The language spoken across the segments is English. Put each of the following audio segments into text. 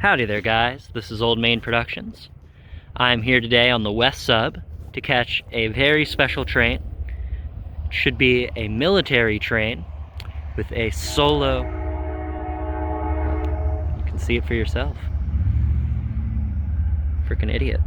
Howdy there guys, this is Old Main Productions. I'm here today on the West Sub to catch a very special train. It should be a military train with a solo... You can see it for yourself. Freaking idiot.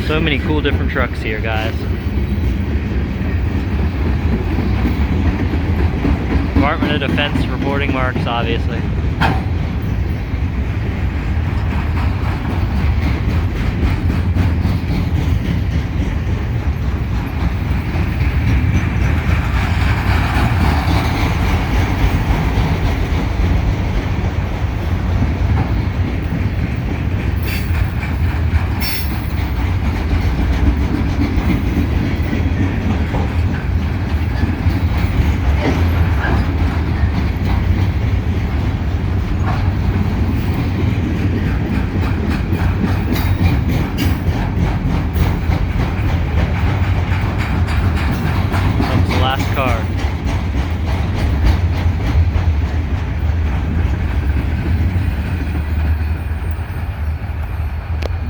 So many cool different trucks here, guys. Department of Defense reporting marks, obviously. Last car.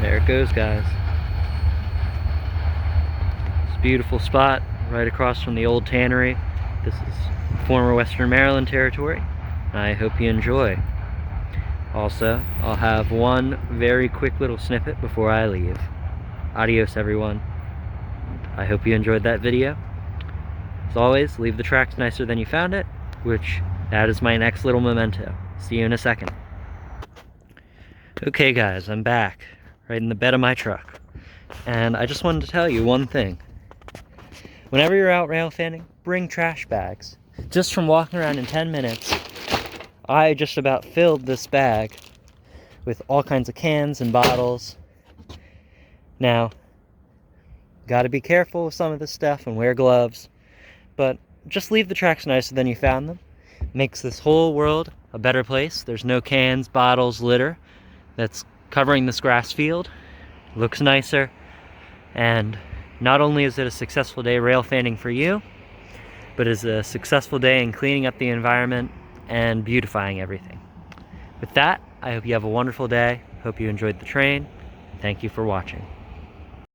There it goes, guys. It's a beautiful spot right across from the old tannery. This is former Western Maryland territory. I hope you enjoy. Also, I'll have one very quick little snippet before I leave. Adios, everyone. I hope you enjoyed that video. As always, leave the tracks nicer than you found it, which that is my next little memento. See you in a second. Okay guys, I'm back, right in the bed of my truck. And I just wanted to tell you one thing. Whenever you're out rail fanning, bring trash bags. Just from walking around in 10 minutes, I just about filled this bag with all kinds of cans and bottles. Now, gotta be careful with some of this stuff and wear gloves. But just leave the tracks nicer than you found them. Makes this whole world a better place. There's no cans, bottles, litter that's covering this grass field. Looks nicer. And not only is it a successful day rail fanning for you, but it's a successful day in cleaning up the environment and beautifying everything. With that, I hope you have a wonderful day. Hope you enjoyed the train. Thank you for watching.